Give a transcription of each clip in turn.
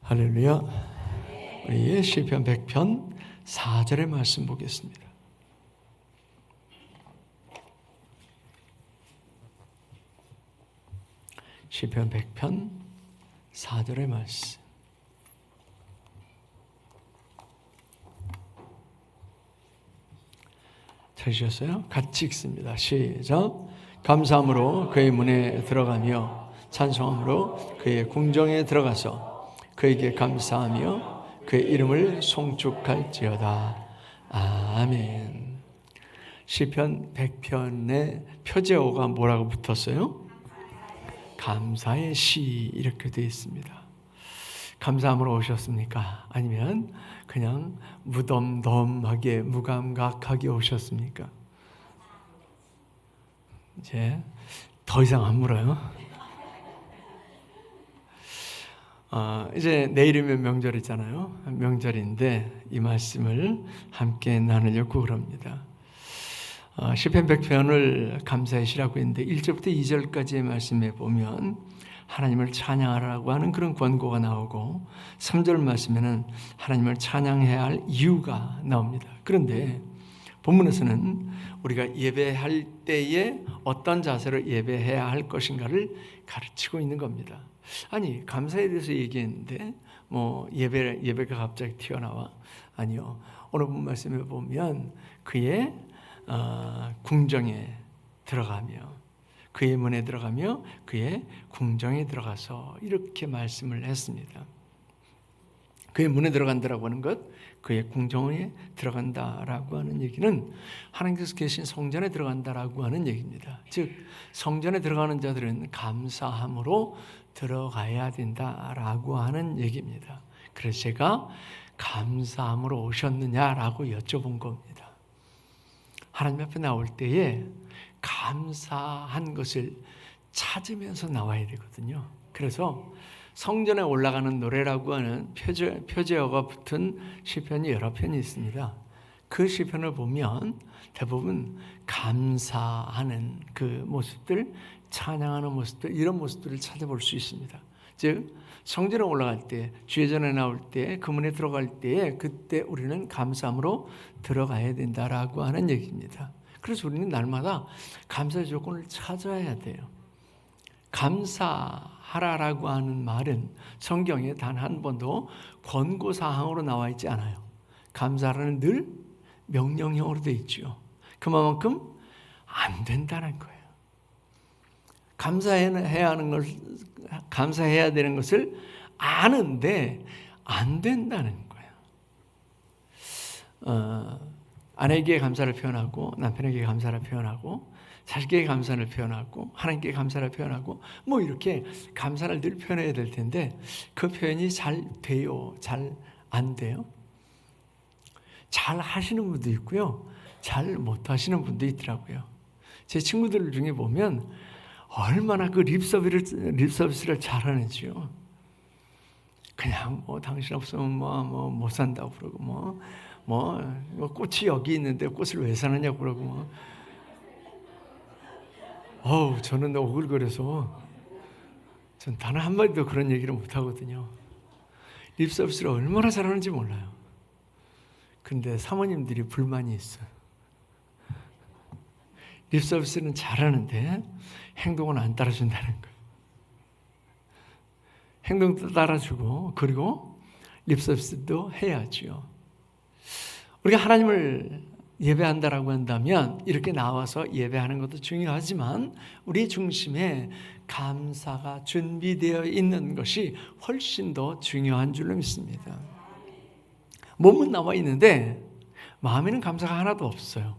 할렐루야. 우리 시편 100편 4절의 말씀 보겠습니다. 시편 100편 4절의 말씀. 찾으셨어요? 같이 읽습니다. 시작. 감사함으로 그의 문에 들어가며 찬송함으로 그의 궁정에 들어가서 그에게 감사하며 그의 이름을 송축할지어다. 아멘. 시편 100편의 표제어가 뭐라고 붙었어요? 감사의 시, 이렇게 되어 있습니다. 감사함으로 오셨습니까? 아니면 그냥 무덤덤하게 무감각하게 오셨습니까? 이제 더 이상 안 물어요. 이제 내일이면 명절이잖아요. 명절인데 이 말씀을 함께 나누려고 그럽니다. 시편 100편을 감사의 시라고 했는데 1절부터 2절까지의 말씀에 보면 하나님을 찬양하라고 하는 그런 권고가 나오고 3절 말씀에는 하나님을 찬양해야 할 이유가 나옵니다. 그런데 본문에서는 우리가 예배할 때에 어떤 자세로 예배해야 할 것인가를 가르치고 있는 겁니다. 아니, 감사에 대해서 얘기했는데 예배가 갑자기 튀어나와? 아니요. 오늘 본 말씀에 보면 그의 궁정에 들어가며 그의 문에 들어가며 그의 궁정에 들어가서 이렇게 말씀을 했습니다. 그의 문에 들어간다라고 하는 것, 그의 궁정에 들어간다라고 하는 얘기는 하나님께서 계신 성전에 들어간다라고 하는 얘기입니다. 즉 성전에 들어가는 자들은 감사함으로 들어가야 된다라고 하는 얘기입니다. 그래서 제가 감사함으로 오셨느냐라고 여쭤본 겁니다. 하나님 앞에 나올 때에 감사한 것을 찾으면서 나와야 되거든요. 그래서 성전에 올라가는 노래라고 하는 표제어가 붙은 시편이 여러 편이 있습니다. 그 시편을 보면 대부분 감사하는 그 모습들, 찬양하는 모습들, 이런 모습들을 찾아볼 수 있습니다. 즉 성전에 올라갈 때, 주예전에 나올 때, 그 문에 들어갈 때 그때 우리는 감사함으로 들어가야 된다라고 하는 얘기입니다. 그래서 우리는 날마다 감사의 조건을 찾아야 돼요. 감사하라라고 하는 말은 성경에 단 한 번도 권고사항으로 나와 있지 않아요. 감사라는 늘 명령형으로 되어 있죠. 그만큼 안 된다는 거예요. 감사해야 되는 것을 아는데 안 된다는 거예요. 아내에게 감사를 표현하고 남편에게 감사를 표현하고 자식에게 감사를 표현하고 하나님께 감사를 표현하고 이렇게 감사를 늘 표현해야 될 텐데 그 표현이 잘 돼요? 잘 안 돼요? 잘 하시는 분도 있고요. 잘 못 하시는 분도 있더라고요. 제 친구들 중에 보면 얼마나 그 립서비스를 잘하는지요. 그냥 당신 없으면 못 산다고 그러고 꽃이 여기 있는데 꽃을 왜 사느냐고 그러고 저는 오글거려서 전 단 한마디도 그런 얘기를 못 하거든요. 립서비스를 얼마나 잘하는지 몰라요. 근데 사모님들이 불만이 있어요. 립서비스는 잘하는데 행동은 안 따라준다는 거예요. 행동도 따라주고 그리고 립서비스도 해야죠. 우리가 하나님을 예배한다라고 한다면 이렇게 나와서 예배하는 것도 중요하지만 우리 중심에 감사가 준비되어 있는 것이 훨씬 더 중요한 줄로 믿습니다. 몸은 나와 있는데 마음에는 감사가 하나도 없어요.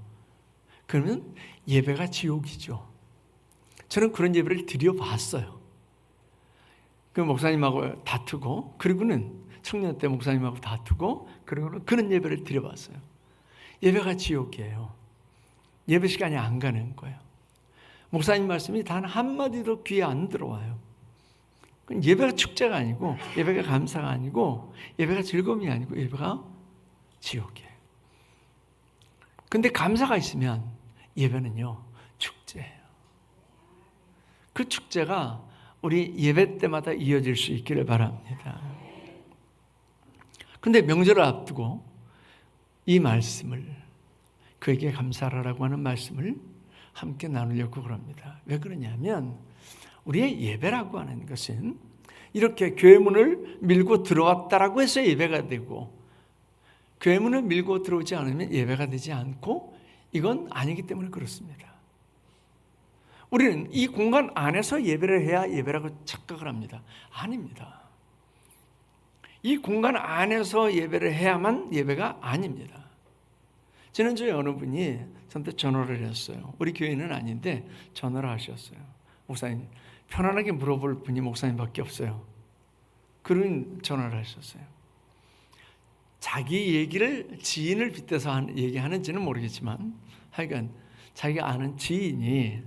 그러면 예배가 지옥이죠. 저는 그런 예배를 드려봤어요. 그 목사님하고 다투고 그리고는 청년 때 목사님하고 다투고 그리고는 그런 예배를 드려봤어요. 예배가 지옥이에요. 예배 시간이 안 가는 거예요. 목사님 말씀이 단 한마디도 귀에 안 들어와요. 예배가 축제가 아니고 예배가 감사가 아니고 예배가 즐거움이 아니고 예배가 지옥이에요. 근데 감사가 있으면 예배는요 축제예요. 그 축제가 우리 예배 때마다 이어질 수 있기를 바랍니다. 근데 명절을 앞두고 이 말씀을, 그에게 감사하라고 하는 말씀을 함께 나누려고 그럽니다. 왜 그러냐면 우리의 예배라고 하는 것은 이렇게 교회 문을 밀고 들어왔다라고 해서 예배가 되고, 교회 문을 밀고 들어오지 않으면 예배가 되지 않고, 이건 아니기 때문에 그렇습니다. 우리는 이 공간 안에서 예배를 해야 예배라고 착각을 합니다. 아닙니다. 이 공간 안에서 예배를 해야만 예배가 아닙니다. 지난주에 어느 분이 저한테 전화를 했어요. 우리 교회는 아닌데 전화를 하셨어요. 목사님, 편안하게 물어볼 분이 목사님밖에 없어요. 그런 전화를 하셨어요. 자기 얘기를 지인을 빗대서 얘기하는지는 모르겠지만 하여간 자기가 아는 지인이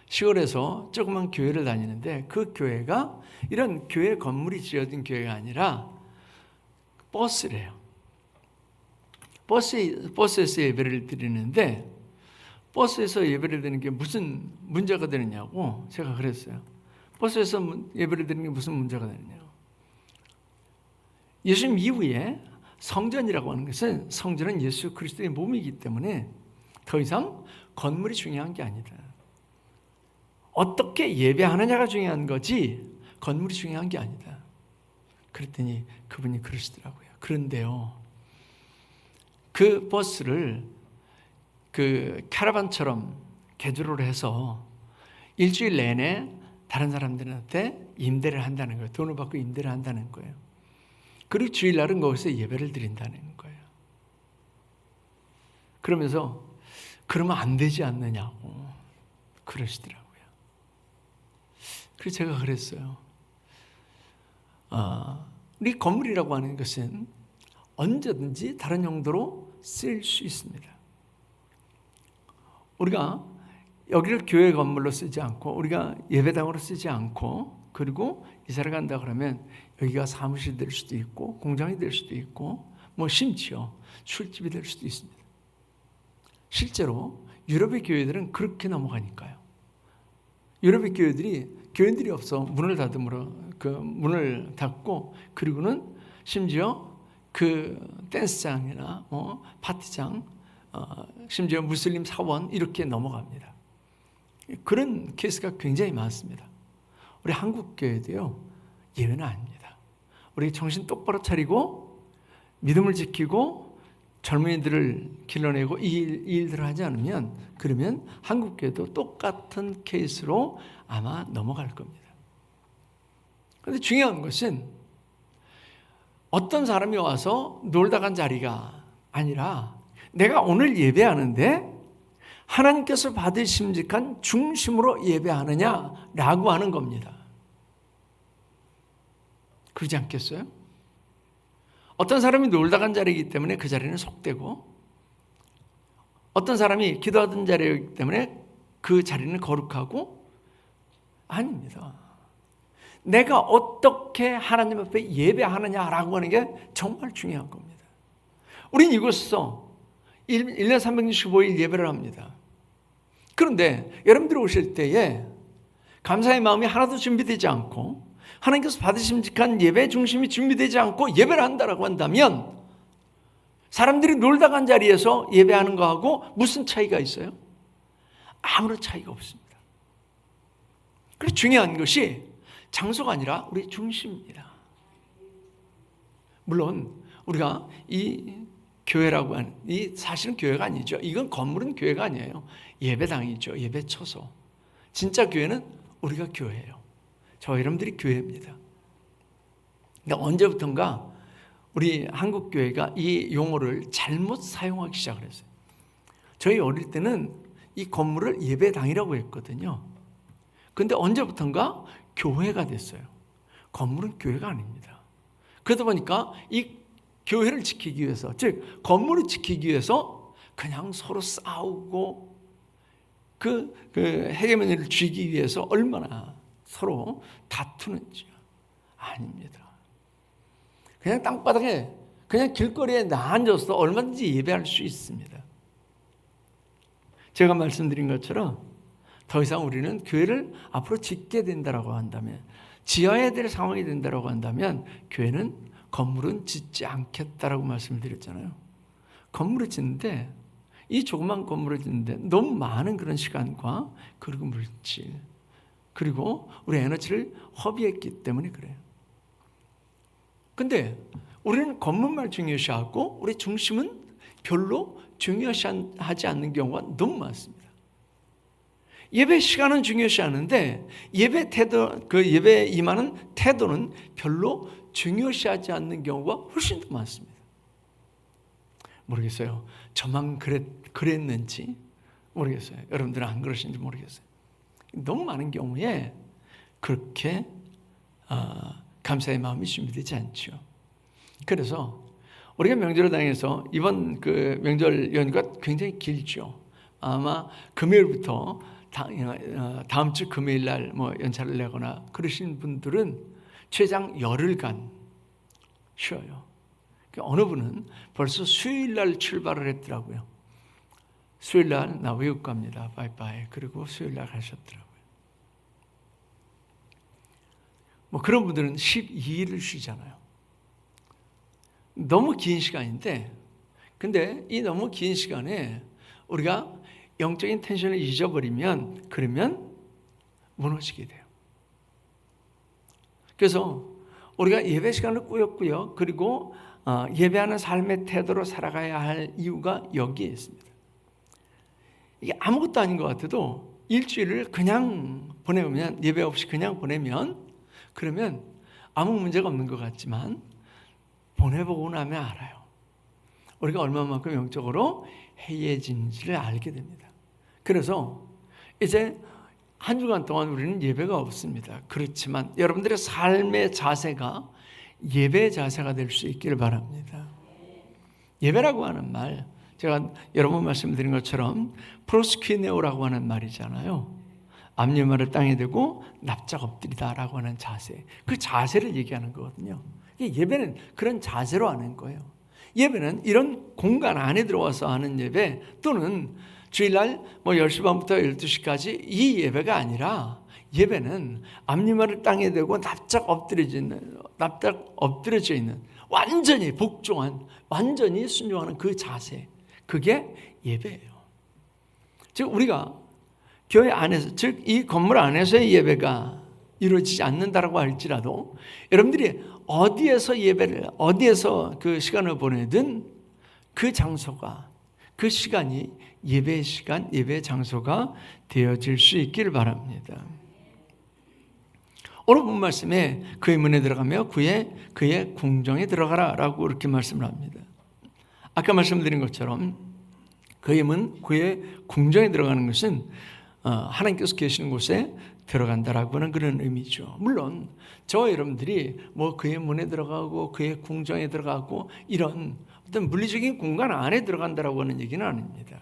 시골에서 조그만 교회를 다니는데, 그 교회가 이런 교회 건물이 지어진 교회가 아니라 버스래요. 버스에서 예배를 드리는데, 버스에서 예배를 드리는 게 무슨 문제가 되느냐고 제가 그랬어요. 버스에서 예배를 드리는 게 무슨 문제가 되느냐고. 예수님 이후에 성전이라고 하는 것은, 성전은 예수 그리스도의 몸이기 때문에 더 이상 건물이 중요한 게 아니다. 어떻게 예배하느냐가 중요한 거지 건물이 중요한 게 아니다. 그랬더니 그분이 그러시더라고요. 그런데요, 그 버스를 그 캐러반처럼 개조를 해서 일주일 내내 다른 사람들한테 임대를 한다는 거예요. 돈을 받고 임대를 한다는 거예요. 그리고 주일날은 거기서 예배를 드린다는 거예요. 그러면서 그러면 안 되지 않느냐고 그러시더라고요. 그래서 제가 그랬어요. 우리 건물이라고 하는 것은 언제든지 다른 용도로 쓰일 수 있습니다. 우리가 여기를 교회 건물로 쓰지 않고, 우리가 예배당으로 쓰지 않고, 그리고 이사를 간다 그러면 여기가 사무실이 될 수도 있고, 공장이 될 수도 있고, 뭐 심지어 술집이 될 수도 있습니다. 실제로 유럽의 교회들은 그렇게 넘어가니까요. 유럽의 교인들이 없어 문을 닫고, 그리고는 심지어 그 댄스장이나 파티장, 심지어 무슬림 사원 이렇게 넘어갑니다. 그런 케이스가 굉장히 많습니다. 우리 한국 교회도요, 예외는 아닙니다. 우리 정신 똑바로 차리고 믿음을 지키고 젊은이들을 길러내고 이 일들을 하지 않으면, 그러면 한국 교회도 똑같은 케이스로 아마 넘어갈 겁니다. 그런데 중요한 것은 어떤 사람이 와서 놀다 간 자리가 아니라, 내가 오늘 예배하는데 하나님께서 받으심직한 중심으로 예배하느냐라고 하는 겁니다. 그러지 않겠어요? 어떤 사람이 놀다 간 자리이기 때문에 그 자리는 속되고, 어떤 사람이 기도하던 자리이기 때문에 그 자리는 거룩하고, 아닙니다. 내가 어떻게 하나님 앞에 예배하느냐라고 하는 게 정말 중요한 겁니다. 우린 이곳에서 1년 365일 예배를 합니다. 그런데 여러분들이 오실 때에 감사의 마음이 하나도 준비되지 않고, 하나님께서 받으심직한 예배 중심이 준비되지 않고 예배를 한다라고 한다면, 사람들이 놀다 간 자리에서 예배하는 거하고 무슨 차이가 있어요? 아무런 차이가 없습니다. 그래서 중요한 것이 장소가 아니라 우리 중심입니다. 물론 우리가 이 교회라고 하는, 이 사실은 교회가 아니죠. 이건 건물은 교회가 아니에요. 예배당이죠. 예배처소. 진짜 교회는 우리가 교회예요. 저 여러분들이 교회입니다. 근데 언제부턴가 우리 한국 교회가 이 용어를 잘못 사용하기 시작을 했어요. 저희 어릴 때는 이 건물을 예배당이라고 했거든요. 근데 언제부턴가 교회가 됐어요. 건물은 교회가 아닙니다. 그러다 보니까 이 교회를 지키기 위해서, 즉 건물을 지키기 위해서 그냥 서로 싸우고 그 헤게모니를 쥐기 위해서 얼마나 서로 다투는지. 아닙니다. 그냥 땅바닥에, 그냥 길거리에 앉아서 얼마든지 예배할 수 있습니다. 제가 말씀드린 것처럼 더 이상 우리는 교회를 앞으로 짓게 된다라고 한다면, 지어야 될 상황이 된다라고 한다면, 교회는 건물은 짓지 않겠다라고 말씀을 드렸잖아요. 건물을 짓는데 이 조그만 건물을 짓는데 너무 많은 그런 시간과 그리고 물질 그리고 우리 에너지를 허비했기 때문에 그래요. 근데 우리는 건물만 중요시하고 우리 중심은 별로 중요시하지 않는 경우가 너무 많습니다. 예배 시간은 중요시하는데 예배 태도, 그 예배에 임하는 태도는 별로 중요시하지 않는 경우가 훨씬 더 많습니다. 모르겠어요. 저만 그랬는지 모르겠어요. 여러분들은 안 그러신지 모르겠어요. 너무 많은 경우에 그렇게 감사의 마음이 준비되지 않죠. 그래서 우리가 명절을 당해서 이번 그 명절 연휴가 굉장히 길죠. 아마 금요일부터 다음 주 금요일 날 뭐 연차를 내거나 그러신 분들은 최장 열흘간 쉬어요. 어느 분은 벌써 수요일 날 출발을 했더라고요. 수요일 날 나 외국 갑니다. 바이바이. 그리고 수요일 날 가셨더라고요. 뭐 그런 분들은 12일을 쉬잖아요. 너무 긴 시간인데, 근데 이 너무 긴 시간에 우리가 영적인 텐션을 잊어버리면 그러면 무너지게 돼요. 그래서 우리가 예배 시간을 꾸역꾸역 그리고 예배하는 삶의 태도로 살아가야 할 이유가 여기에 있습니다. 이게 아무것도 아닌 것 같아도 일주일을 그냥 보내면 예배 없이 그냥 보내면 그러면 아무 문제가 없는 것 같지만 보내보고 나면 알아요. 우리가 얼마만큼 영적으로 해이해진지를 알게 됩니다. 그래서 이제 한 주간 동안 우리는 예배가 없습니다. 그렇지만 여러분들의 삶의 자세가 예배 자세가 될 수 있기를 바랍니다. 예배라고 하는 말, 제가 여러 번 말씀드린 것처럼 프로스퀴네오라고 하는 말이잖아요. 앞니말을 땅에 대고 납작 엎드리다라고 하는 자세, 그 자세를 얘기하는 거거든요. 예배는 그런 자세로 하는 거예요. 예배는 이런 공간 안에 들어와서 하는 예배, 또는 주일날 뭐 10시 반부터 12시까지 이 예배가 아니라, 예배는 앞니말을 땅에 대고 납작 엎드려져 있는 완전히 복종한, 완전히 순종하는 그 자세, 그게 예배예요. 즉 우리가 교회 안에서, 즉 이 건물 안에서의 예배가 이루어지지 않는다라고 할지라도 여러분들이 어디에서 예배를, 어디에서 그 시간을 보내든 그 장소가, 그 시간이 예배의 시간, 예배의 장소가 되어질 수 있기를 바랍니다. 오늘 본 말씀에 그의 문에 들어가며 그의 궁정에 들어가라 라고 이렇게 말씀을 합니다. 아까 말씀드린 것처럼 그의 문, 그의 궁정에 들어가는 것은 하나님께서 계시는 곳에 들어간다라고 하는 그런 의미죠. 물론 저와 여러분들이 뭐 그의 문에 들어가고 그의 궁정에 들어가고 이런 어떤 물리적인 공간 안에 들어간다라고 하는 얘기는 아닙니다.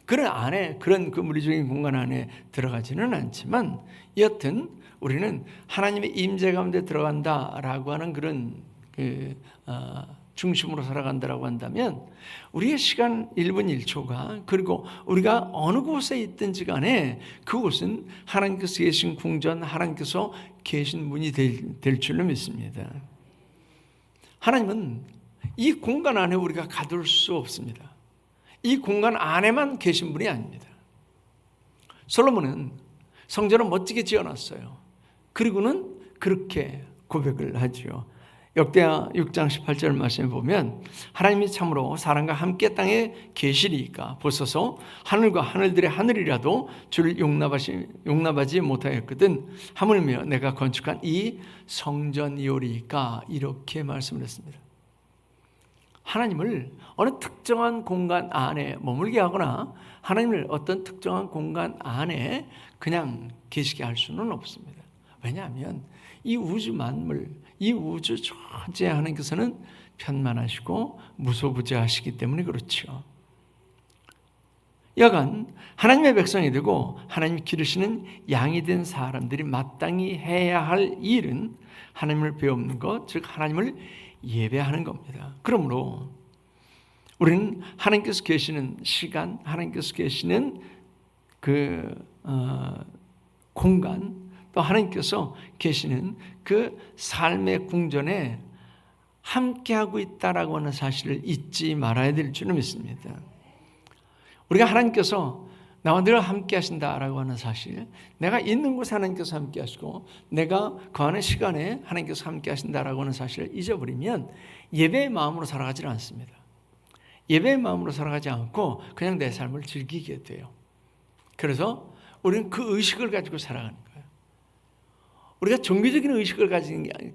그런 그 물리적인 공간 안에 들어가지는 않지만 여튼 우리는 하나님의 임재 가운데 들어간다라고 하는 그런 중심으로 살아간다라고 한다면 우리의 시간 1분 1초가, 그리고 우리가 어느 곳에 있든지 간에 그곳은 하나님께서 계신 궁전, 하나님께서 계신 문이 될 줄로 믿습니다. 하나님은 이 공간 안에 우리가 가둘 수 없습니다. 이 공간 안에만 계신 분이 아닙니다. 솔로몬은 성전을 멋지게 지어놨어요. 그리고는 그렇게 고백을 하죠. 역대하 6장 18절 말씀에 보면 하나님이 참으로 사람과 함께 땅에 계시리이까 보소서 하늘과 하늘들의 하늘이라도 주를 용납하지 못하였거든 하물며 내가 건축한 이 성전이오리이까, 이렇게 말씀을 했습니다. 하나님을 어느 특정한 공간 안에 머물게 하거나 하나님을 어떤 특정한 공간 안에 그냥 계시게 할 수는 없습니다. 왜냐하면 이 우주 만물, 이 우주 전체에 하나님께서는 편만하시고 무소부재하시기 때문에 그렇죠. 여간 하나님의 백성이 되고 하나님이 기르시는 양이 된 사람들이 마땅히 해야 할 일은 하나님을 배우는 것, 즉 하나님을 예배하는 겁니다. 그러므로 우리는 하나님께서 계시는 시간, 하나님께서 계시는 그 공간, 또 하나님께서 계시는 그 삶의 궁전에 함께하고 있다라고 하는 사실을 잊지 말아야 될 줄을 믿습니다. 우리가 하나님께서 나와 늘 함께 하신다라고 하는 사실, 내가 있는 곳에 하나님께서 함께 하시고 내가 거하는 시간에 하나님께서 함께 하신다라고 하는 사실을 잊어버리면 예배의 마음으로 살아가지 않습니다. 예배의 마음으로 살아가지 않고 그냥 내 삶을 즐기게 돼요. 그래서 우리는 그 의식을 가지고 살아가는 거예요. 우리가 종교적인 의식을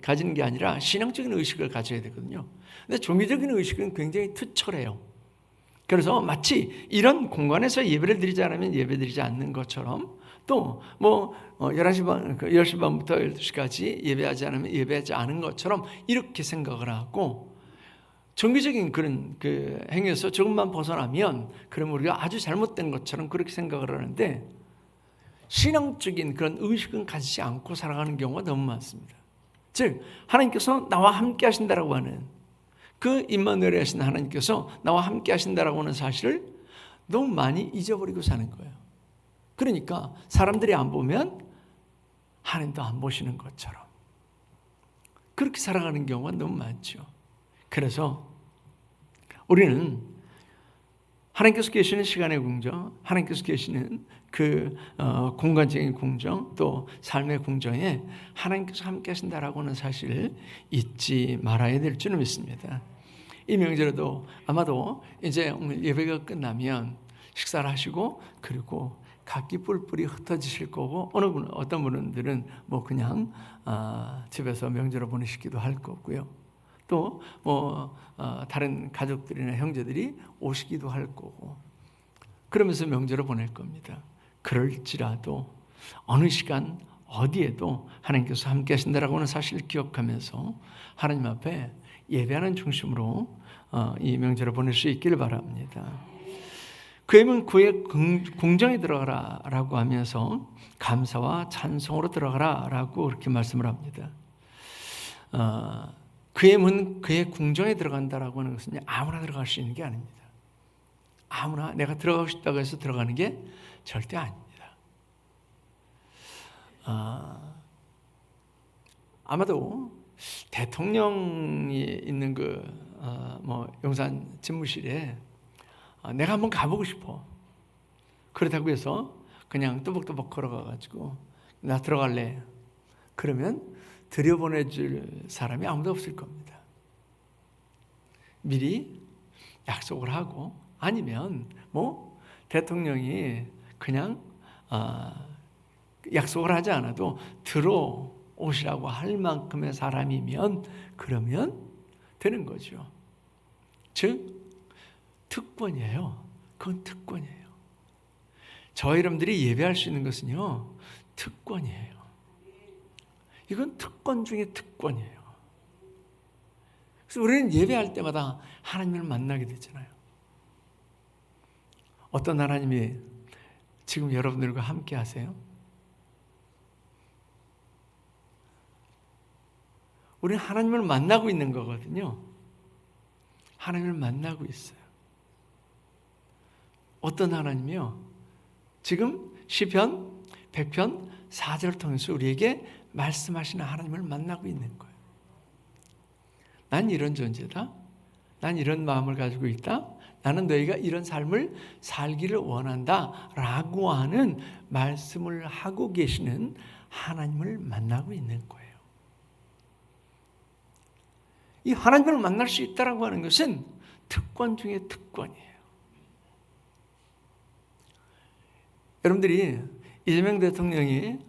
가지는 게 아니라 신앙적인 의식을 가져야 되거든요. 근데 종교적인 의식은 굉장히 투철해요. 그래서 마치 이런 공간에서 예배를 드리지 않으면 예배 드리지 않는 것처럼, 또 10시 반부터 12시까지 예배하지 않으면 예배하지 않은 것처럼 이렇게 생각을 하고, 종교적인 그런 그 행위에서 조금만 벗어나면 그러면 우리가 아주 잘못된 것처럼 그렇게 생각을 하는데, 신앙적인 그런 의식은 가지지 않고 살아가는 경우가 너무 많습니다. 즉 하나님께서 나와 함께 하신다라고 하는 그 임마누엘 하신 하나님께서 나와 함께 하신다라고 하는 사실을 너무 많이 잊어버리고 사는 거예요. 그러니까 사람들이 안 보면 하나님도 안 보시는 것처럼 그렇게 살아가는 경우가 너무 많죠. 그래서 우리는 하나님께서 계시는 시간의 궁정, 하나님께서 계시는 그 공간적인 궁정, 또 삶의 궁정에 하나님께서 함께 하신다라고 하는 사실을 잊지 말아야 될 줄을 믿습니다. 이 명절에도 아마도 이제 오늘 예배가 끝나면 식사를 하시고 그리고 각기 뿔뿔이 흩어지실 거고, 어떤 분들은 뭐 그냥 집에서 명절을 보내시기도 할 거고요. 또 다른 가족들이나 형제들이 오시기도 할 거고, 그러면서 명절을 보낼 겁니다. 그럴지라도 어느 시간 어디에도 하나님께서 함께 하신다라고 하는 사실을 기억하면서 하나님 앞에 예배하는 중심으로 이 명절을 보낼 수 있기를 바랍니다. 그의 그의 궁정에 들어가라 라고 하면서 감사와 찬송으로 들어가라 라고 그렇게 말씀을 합니다. 그의 문, 그의 궁정에 들어간다라고 하는 것은 아무나 들어갈 수 있는 게 아닙니다. 아무나 내가 들어가고 싶다고 해서 들어가는 게 절대 아닙니다. 아마도 대통령이 있는 용산 집무실에 내가 한번 가보고 싶어. 그렇다고 해서 그냥 또박또박 걸어가가지고 나 들어갈래. 그러면 들여보내줄 사람이 아무도 없을 겁니다. 미리 약속을 하고, 아니면 대통령이 그냥 약속을 하지 않아도 들어오시라고 할 만큼의 사람이면 그러면 되는 거죠. 즉 특권이에요. 그건 특권이에요. 저희 여러분들이 예배할 수 있는 것은요, 특권이에요. 이건 특권 중에 특권이에요. 그래서 우리는 예배할 때마다 하나님을 만나게 되잖아요. 어떤 하나님이 지금 여러분들과 함께 하세요? 우리는 하나님을 만나고 있는 거거든요. 하나님을 만나고 있어요. 어떤 하나님이요? 지금 시편 100편 4절을 통해서 우리에게 말씀하시는 하나님을 만나고 있는 거예요. 난 이런 존재다. 난 이런 마음을 가지고 있다. 나는 너희가 이런 삶을 살기를 원한다 라고 하는 말씀을 하고 계시는 하나님을 만나고 있는 거예요. 이 하나님을 만날 수 있다고 하는 것은 특권 중에 특권이에요. 여러분들이 이재명 대통령이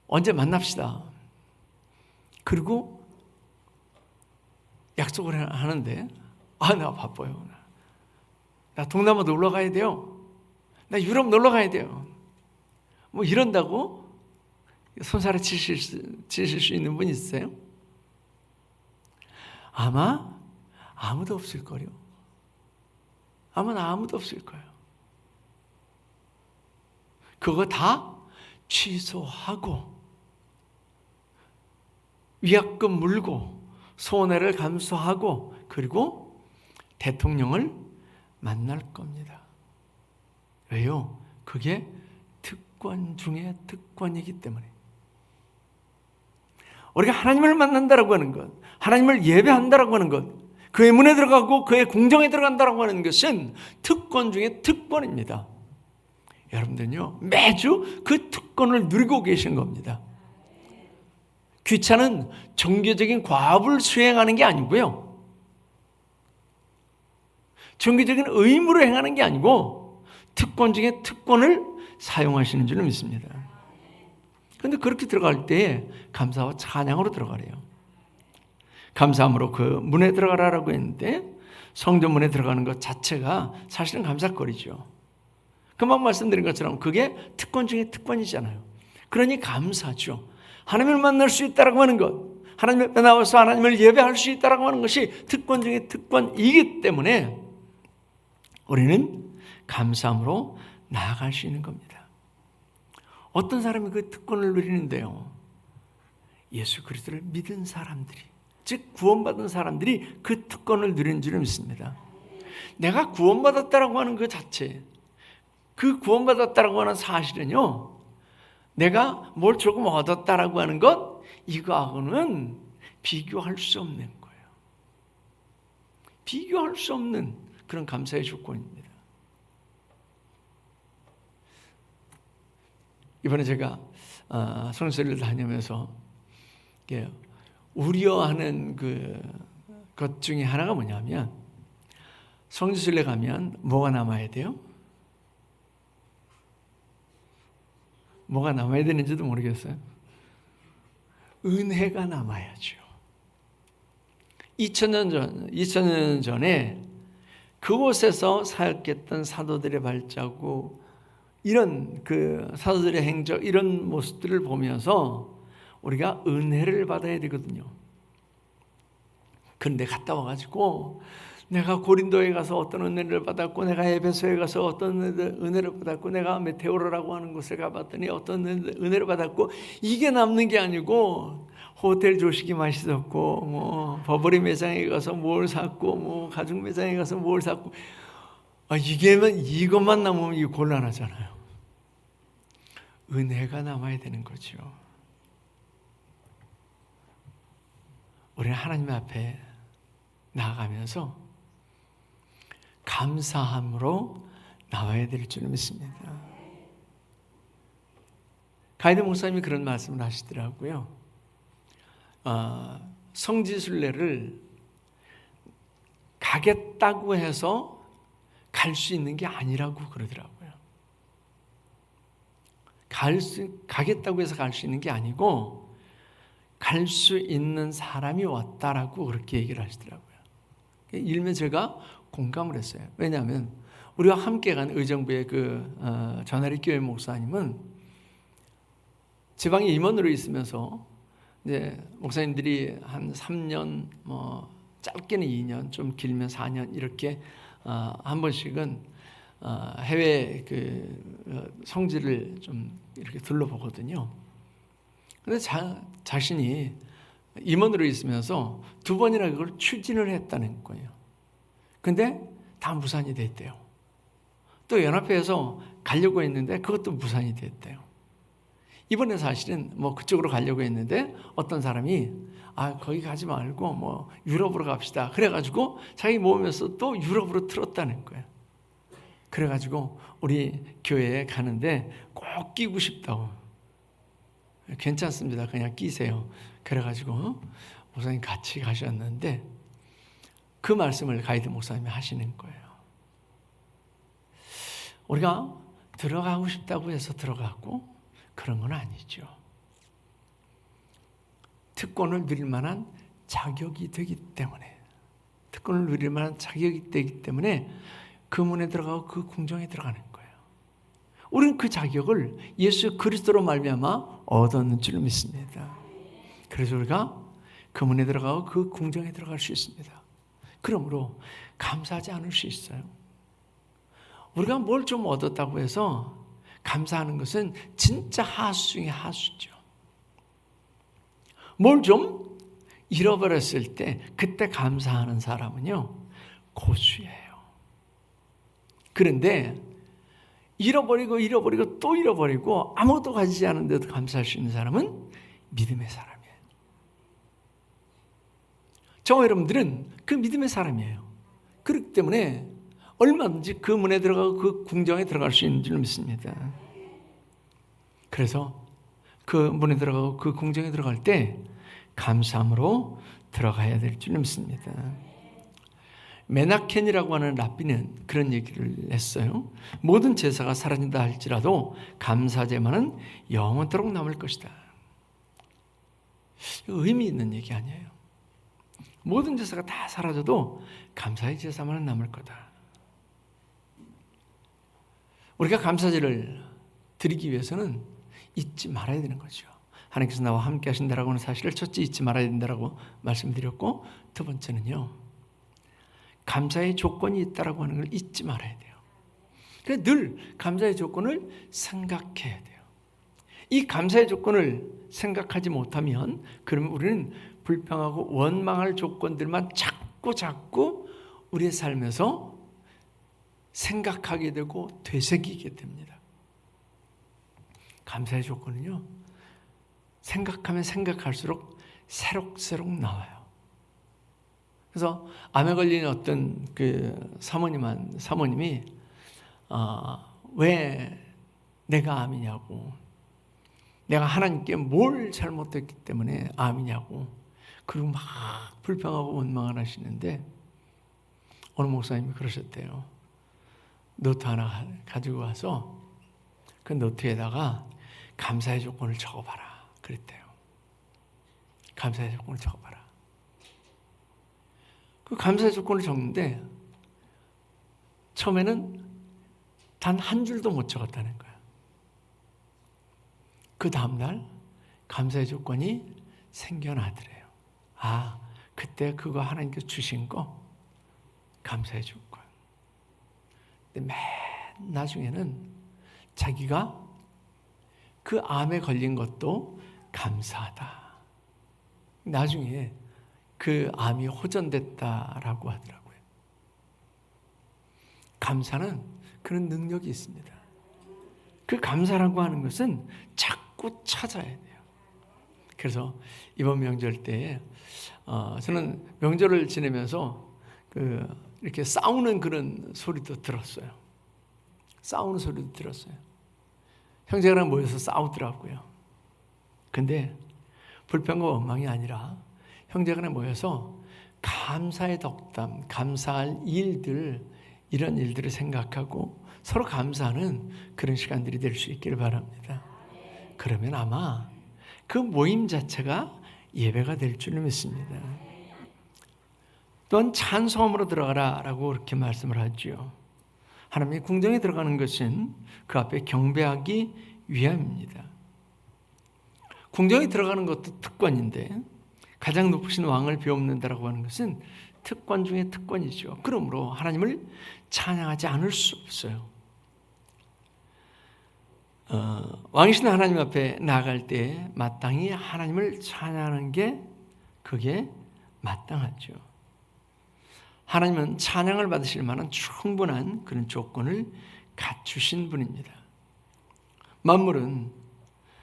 언제 만납시다. 그리고 약속을 하는데 나 바빠요. 나 동남아 놀러 가야 돼요. 나 유럽 놀러 가야 돼요. 이런다고 손살에 치실 수 있는 분 있어요? 아마 아무도 없을 거요. 아마 아무도 없을 거예요. 그거 다 취소하고 위약금 물고 손해를 감수하고 그리고 대통령을 만날 겁니다. 왜요? 그게 특권 중에 특권이기 때문에. 우리가 하나님을 만난다라고 하는 것, 하나님을 예배한다라고 하는 것, 그의 문에 들어가고 그의 궁정에 들어간다라고 하는 것은 특권 중에 특권입니다. 여러분들은요, 매주 그 특권을 누리고 계신 겁니다. 귀차는 종교적인 과업을 수행하는 게 아니고요, 종교적인 의무를 행하는 게 아니고 특권 중에 특권을 사용하시는 줄 믿습니다. 그런데 그렇게 들어갈 때에 감사와 찬양으로 들어가래요. 감사함으로 그 문에 들어가라라고 했는데 성전 문에 들어가는 것 자체가 사실은 감사거리죠. 금방 말씀드린 것처럼 그게 특권 중에 특권이잖아요. 그러니 감사죠. 하나님을 만날 수 있다라고 하는 것, 하나님 앞에 나와서 하나님을 예배할 수 있다라고 하는 것이 특권 중에 특권이기 때문에 우리는 감사함으로 나아갈 수 있는 겁니다. 어떤 사람이 그 특권을 누리는데요, 예수 그리스도를 믿은 사람들이, 즉 구원받은 사람들이 그 특권을 누리는 줄 믿습니다. 내가 구원받았다라고 하는 그 자체, 그 구원받았다라고 하는 사실은요, 내가 뭘 조금 얻었다라고 하는 것, 이거하고는 비교할 수 없는 거예요. 비교할 수 없는 그런 감사의 조건입니다. 이번에 제가 성서를 다니면서 우려하는 것 중에 하나가 뭐냐면, 성지순례 가면 뭐가 남아야 돼요? 뭐가 남아야 되는지도 모르겠어요. 은혜가 남아야죠. 2000년 전에 그곳에서 사역했던 사도들의 발자국, 이런 그 사도들의 행적, 이런 모습들을 보면서 우리가 은혜를 받아야 되거든요. 그런데 갔다 와가지고 내가 고린도에 가서 어떤 은혜를 받았고, 내가 에베소에 가서 어떤 은혜를 받았고, 내가 메테오로라고 하는 곳에 가봤더니 어떤 은혜를 받았고, 이게 남는 게 아니고 호텔 조식이 맛있었고, 뭐 버버리 매장에 가서 뭘 샀고, 뭐 가죽 매장에 가서 뭘 샀고, 이것만 남으면 이거 곤란하잖아요. 은혜가 남아야 되는 거죠. 우리는 하나님 앞에 나아가면서 감사함으로 나와야 될 줄 믿습니다. 가이드 목사님이 그런 말씀을 하시더라고요. 성지순례를 가겠다고 해서 갈 수 있는 게 아니라고 그러더라고요. 가겠다고 해서 갈 수 있는 게 아니고 갈 수 있는 사람이 왔다라고 그렇게 얘기를 하시더라고요. 일면 제가 공감을 했어요. 왜냐하면 우리와 함께 간 의정부의 전하리 교회 목사님은 지방에 임원으로 있으면서 이제 목사님들이 한 3년, 뭐 짧게는 2년, 좀 길면 4년 이렇게 한 번씩은 해외 성지를 좀 이렇게 둘러보거든요. 근데 자신이 임원으로 있으면서 2번이나 그걸 추진을 했다는 거예요. 근데 다 무산이 됐대요. 또 연합회에서 가려고 했는데 그것도 무산이 됐대요. 이번에 사실은 뭐 그쪽으로 가려고 했는데 어떤 사람이 거기 가지 말고 뭐 유럽으로 갑시다. 그래가지고 자기 모으면서 또 유럽으로 틀었다는 거예요. 그래가지고 우리 교회에 가는데 꼭 끼고 싶다고. 괜찮습니다. 그냥 끼세요. 그래가지고 목사님 같이 가셨는데 그 말씀을 가이드 목사님이 하시는 거예요. 우리가 들어가고 싶다고 해서 들어가고 그런 건 아니죠. 특권을 누릴 만한 자격이 되기 때문에, 특권을 누릴 만한 자격이 되기 때문에 그 문에 들어가고 그 궁정에 들어가는 거예요. 우리는 그 자격을 예수 그리스도로 말미암아 얻었는 줄 믿습니다. 그래서 우리가 그 문에 들어가고 그 궁정에 들어갈 수 있습니다. 그러므로 감사하지 않을 수 있어요. 우리가 뭘 좀 얻었다고 해서 감사하는 것은 진짜 하수 중에 하수죠. 뭘 좀 잃어버렸을 때 그때 감사하는 사람은요, 고수예요. 그런데 잃어버리고 또 잃어버리고 아무것도 가지지 않은데도 감사할 수 있는 사람은 믿음의 사람이에요. 저와 여러분들은 그 믿음의 사람이에요. 그렇기 때문에 얼마든지 그 문에 들어가고 그 궁정에 들어갈 수 있는 줄 믿습니다. 그래서 그 문에 들어가고 그 궁정에 들어갈 때 감사함으로 들어가야 될 줄 믿습니다. 메나켄이라고 하는 랍비는 그런 얘기를 했어요. 모든 제사가 사라진다 할지라도 감사제만은 영원토록 남을 것이다. 의미 있는 얘기 아니에요. 모든 제사가 다 사라져도 감사의 제사만은 남을 거다. 우리가 감사제를 드리기 위해서는 잊지 말아야 되는 거죠. 하나님께서 나와 함께 하신다라고 하는 사실을 첫째 잊지 말아야 된다라고 말씀드렸고, 두 번째는요, 감사의 조건이 있다라고 하는 걸 잊지 말아야 돼요. 그래서 늘 감사의 조건을 생각해야 돼요. 이 감사의 조건을 생각하지 못하면 그러면 우리는 불평하고 원망할 조건들만 자꾸 우리의 삶에서 생각하게 되고 되새기게 됩니다. 감사의 조건은요, 생각하면 생각할수록 새록새록 나와요. 그래서 암에 걸린 어떤 그 사모님이 왜 내가 암이냐고, 내가 하나님께 뭘 잘못했기 때문에 암이냐고, 그리고 막 불평하고 원망을 하시는데 어느 목사님이 그러셨대요. 노트 하나 가지고 와서 그 노트에다가 감사의 조건을 적어봐라 그랬대요. 감사의 조건을 적어봐라. 그 감사의 조건을 적는데 처음에는 단 한 줄도 못 적었다는 거예요. 그 다음날 감사의 조건이 생겨나더래요. 아, 그때 그거 하나님께서 주신 거 감사의 조건. 근데 맨 나중에는 자기가 그 암에 걸린 것도 감사하다. 나중에 그 암이 호전됐다라고 하더라고요. 감사는 그런 능력이 있습니다. 그 감사라고 하는 것은 자꾸 찾아야 돼요. 그래서 이번 명절 때에 저는 명절을 지내면서 이렇게 싸우는 그런 소리도 들었어요. 싸우는 소리도 들었어요. 형제랑 모여서 싸우더라고요. 근데 불평과 원망이 아니라 형제간에 모여서 감사의 덕담, 감사할 일들, 이런 일들을 생각하고 서로 감사하는 그런 시간들이 될 수 있기를 바랍니다. 그러면 아마 그 모임 자체가 예배가 될 줄 믿습니다. 또한 찬송함으로 들어가라라고 그렇게 말씀을 하죠. 하나님의 궁정에 들어가는 것은 그 앞에 경배하기 위함입니다. 궁정에 들어가는 것도 특권인데 가장 높으신 왕을 비옵는다라고 하는 것은 특권 중에 특권이죠. 그러므로 하나님을 찬양하지 않을 수 없어요. 왕이신 하나님 앞에 나아갈 때 마땅히 하나님을 찬양하는 게 그게 마땅하죠. 하나님은 찬양을 받으실 만한 충분한 그런 조건을 갖추신 분입니다. 만물은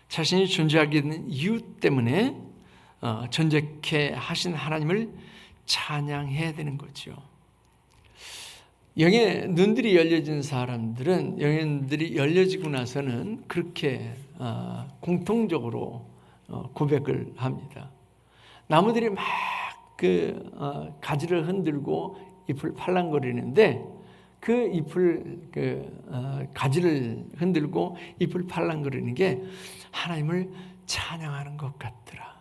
자신이 존재하게 된 이유 때문에 존재케 하신 하나님을 찬양해야 되는 거죠. 영의 눈들이 열려진 사람들은 영의 눈들이 열려지고 나서는 그렇게 공통적으로 고백을 합니다. 나무들이 막 가지를 흔들고 잎을 팔랑거리는데 그 잎을 가지를 흔들고 잎을 팔랑거리는 게 하나님을 찬양하는 것 같더라.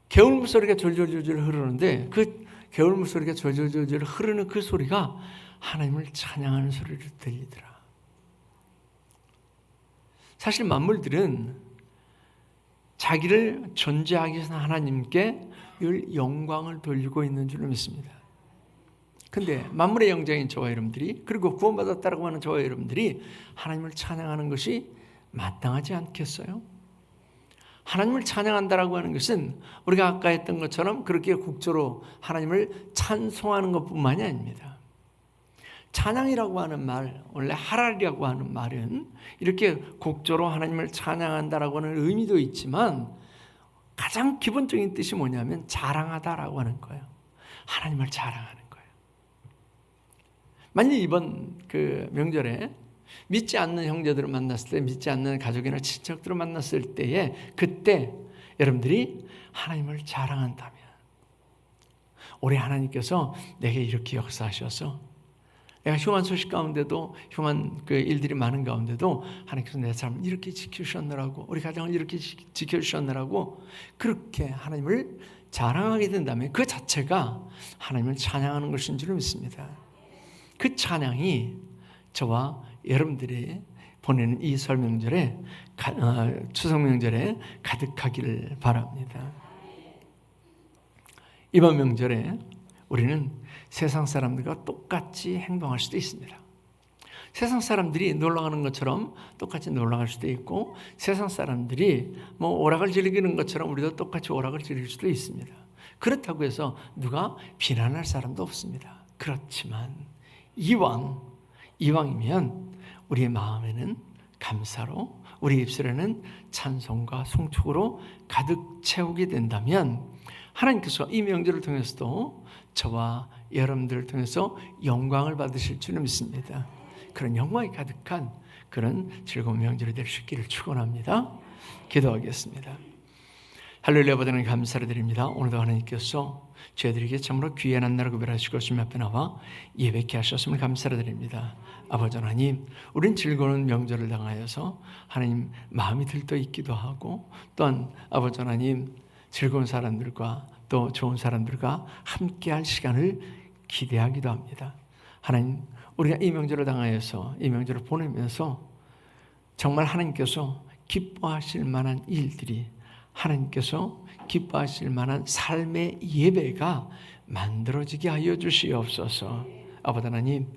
개울 물소리가 졸졸졸졸 흐르는데 그 개울 물소리가 졸졸졸졸 흐르는 그 소리가 하나님을 찬양하는 소리로 들리더라. 사실 만물들은 자기를 존재하기 위해서 하나님께 늘 영광을 돌리고 있는 줄 믿습니다. 근데 만물의 영장인 저와 여러분들이, 그리고 구원받았다라고 하는 저와 여러분들이 하나님을 찬양하는 것이 마땅하지 않겠어요? 하나님을 찬양한다라고 하는 것은 우리가 아까 했던 것처럼 그렇게 국조로 하나님을 찬송하는 것뿐만이 아닙니다. 찬양이라고 하는 말, 원래 하랄이라고 하는 말은 이렇게 곡조로 하나님을 찬양한다라고 하는 의미도 있지만 가장 기본적인 뜻이 뭐냐면 자랑하다라고 하는 거예요. 하나님을 자랑하는 거예요. 만약 이번 그 명절에 믿지 않는 형제들을 만났을 때, 믿지 않는 가족이나 친척들을 만났을 때에 그때 여러분들이 하나님을 자랑한다면, 올해 하나님께서 내게 이렇게 역사하셔서 내가 흉한 소식 가운데도, 흉한 그 일들이 많은 가운데도 하나님께서 내 삶을 이렇게 지켜주셨느라고, 우리 가정을 이렇게 지켜주셨느라고 그렇게 하나님을 자랑하게 된다면 그 자체가 하나님을 찬양하는 것인 줄 믿습니다. 그 찬양이 저와 여러분들이 보내는 이 설 명절에, 추석 명절에 가득하기를 바랍니다. 이번 명절에 우리는 세상 사람들과 똑같이 행동할 수도 있습니다. 세상 사람들이 놀러가는 것처럼 똑같이 놀러갈 수도 있고, 세상 사람들이 뭐 오락을 즐기는 것처럼 우리도 똑같이 오락을 즐길 수도 있습니다. 그렇다고 해서 누가 비난할 사람도 없습니다. 그렇지만 이왕이면 우리의 마음에는 감사로, 우리 입술에는 찬송과 송축으로 가득 채우게 된다면 하나님께서 이 명절을 통해서도 저와 여러분들을 통해서 영광을 받으실 줄 믿습니다. 그런 영광이 가득한 그런 즐거운 명절이 될 수 있기를 축원합니다. 기도하겠습니다. 할렐루야, 보다는 감사를 드립니다. 오늘도 하나님께서 저희들에게 참으로 귀한 한날을 구별하시고 주님 앞에 나와 예배케 하셨음을 감사를 드립니다. 아버지 하나님, 우린 즐거운 명절을 당하여서 하나님 마음이 들떠 있기도 하고, 또한 아버지 하나님 즐거운 사람들과 또 좋은 사람들과 함께할 시간을 기대하기도 합니다. 하나님, 우리가 이 명절을 당하여서, 이 명절을 보내면서 정말 하나님께서 기뻐하실 만한 일들이, 하나님께서 기뻐하실 만한 삶의 예배가 만들어지게 하여 주시옵소서. 아버지 하나님,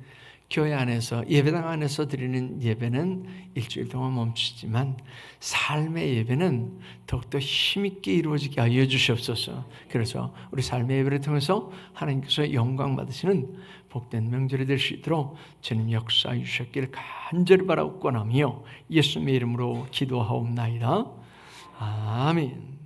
교회 안에서, 예배당 안에서 드리는 예배는 일주일 동안 멈추지만 삶의 예배는 더욱더 힘있게 이루어지게 하여 주시옵소서. 그래서 우리 삶의 예배를 통해서 하나님께서 영광 받으시는 복된 명절이 될 수 있도록 주님 역사해 주셨기를 간절히 바라옵고나며 예수님의 이름으로 기도하옵나이다. 아멘.